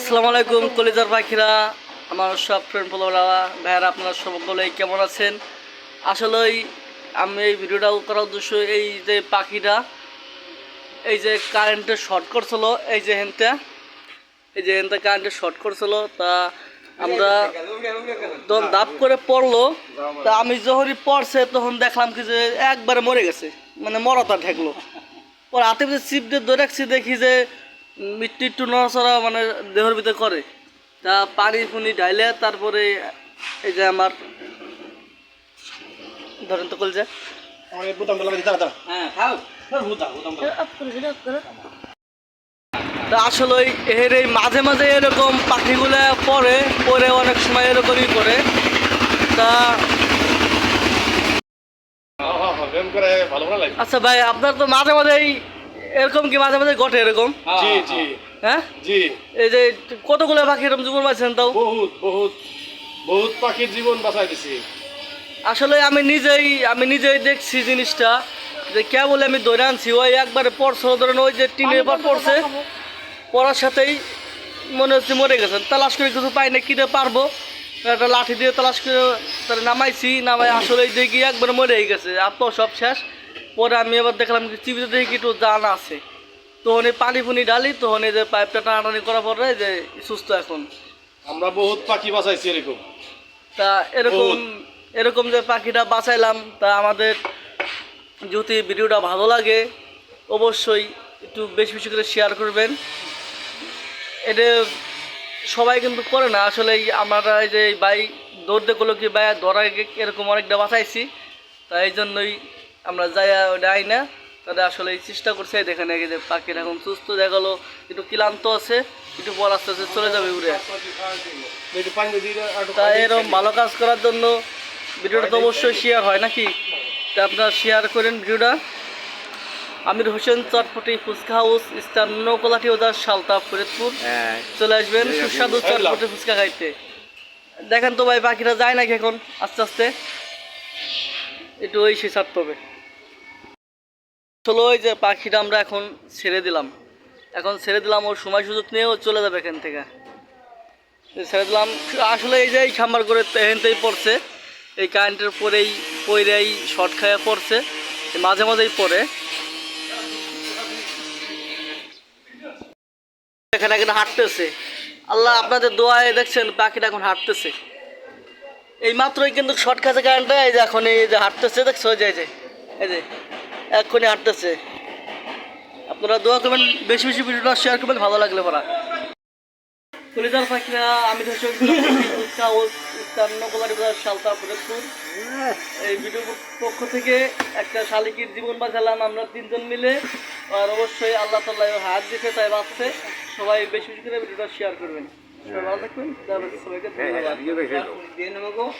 আসসালামু আলাইকুম কলিজার পাখিরা, আমার সব ফ্রেন্ড ফলোয়াররা ভাইয়ারা, আপনারা সকলেই কেমন আছেন? আসলেই আমি এই ভিডিওটা করার উদ্দেশ্য এই যে পাখিটা এই যে কারেন্টের শর্ট করছিল, এই যে হেনটা কারেন্টের শর্ট করছিল, তা আমরা তখন দাপ করে পড়লো। তা আমি যখনই পড়ছে তখন দেখলাম কি যে একবারে মরে গেছে, মানে মরাটা ঠেকলো। পরে হাতে ভিতরে চিপ দিয়ে ধরে রাখছি, দেখি যে মৃত্যু একটু নড়াচড়া মানে দেহের ভিতরে করে। তা পানি ফুনি ঢাইলে তারপরে এই যে আমার ধরেন তো কলজা তা আসলে এর এই মাঝে মাঝে এরকম পাখিগুলো পরে অনেক সময় এরকমই করে। তা আচ্ছা ভাই, আপনার তো মাঝে মাঝেই এরকম কি মাঝে মাঝে ঘটে এরকম? জি জি হ্যাঁ জি। এই যে কতগুলো পাখি এরকম জীবন বাঁচছেন? তাও বহুত বহুত বহুত পাখির জীবন বাঁচাই দিছি। আসলে আমি নিজেই দেখছি জিনিসটা, যে কে বলে আমি ধরে আনছি। ওই একবারে পড়ছে, ধরেন ওই যে টিনের এবার পড়ছে, পড়ার সাথেই মনে হচ্ছে মরে গেছেন। তালাশ করে কিছু পাই না, কিনে পারবো একটা লাঠি দিয়ে তালাশ করে তাহলে নামাই আসলেই দেখি একবারে মরেই গেছে, আর তো সব শেষ। পরে আমি এবার দেখলাম কি চিবিতে দেখি একটু জান আছে, তখন এই পানি ফুনি ডালি, তখন এই যে পাইপটা টানাটানি করার পরে যে সুস্থ এখন। আমরা বহুত পাখি বাঁচাইছি এরকম। তা এরকম যে পাখিটা বাঁচাইলাম, তা আমাদের যদি ভিডিওটা ভালো লাগে অবশ্যই একটু বেশি বেশি করে শেয়ার করবেন। এটা সবাই কিন্তু করে না আসলে। আমরা এই যে ভাই দৌড়তে করলো কি ভাই ধরা এরকম অনেকটা বাঁচাইছি, তাই এই জন্যই আমরা যাই ওটা আই না। তাদের আসলে চেষ্টা করছে, দেখে নাকি যে পাখির এখন সুস্থ দেখালো, একটু ক্লান্ত আছে, একটু পর আস্তে আস্তে চলে যাবে উড়ে। তাই এরকম ভালো কাজ করার জন্য ভিডিওটা তো অবশ্যই শেয়ার হয় নাকি? তা আপনারা শেয়ার করেন ভিডিওটা। আমির হোসেন চটপটি ফুচকা হাউস, স্টার নৌকলাটি ওদার সালতা ফরিদপুর। চলে আসবেন সুস্বাদু চটপটি ফুচকা খাইতে। দেখেন তো ভাই পাখিরা যায় নাকি এখন আস্তে আস্তে, একটু ওই সে ছাড়তে হবে। চলো ওই যে পাখিটা আমরা এখন ছেড়ে দিলাম, ওর সময় সুযোগ নিয়ে ও চলে যাবে এখান থেকে। ছেড়ে দিলাম আসলে এই যে এই খাম্বার করে এখানতেই পড়ছে, এই কারেন্টের পরেই শর্ট খাইয়া পড়ছে, মাঝে মাঝেই পড়ে। এখানে এখন হাঁটতেছে, আল্লাহ আপনাদের দোয়ায় দেখছেন পাখিটা এখন হাঁটতেছে। এই মাত্রই কিন্তু শর্ট খাচ্ছে কারেন্টটা, এই যে এখন এই যে হাঁটতেছে, দেখছো এই যে এক্ষুনি হাঁটতেছে। আপনারা দোয়া করবেন, বেশি বেশি ভিডিওটা শেয়ার করবেন, ভালো লাগলে পড়া কলিজার পাখিরা। আমি সালতা ফরিদপুর, এই ভিডিওর পক্ষ থেকে একটা শালিকির জীবন বাঁচালাম আমরা তিনজন মিলে। আর অবশ্যই আল্লাহ তাআলা হাত দিতে তাই বাঁচছে। সবাই বেশি বেশি করে ভিডিওটা শেয়ার করবেন। সবাই ভালো থাকবেন, সবাইকে ধন্যবাদ।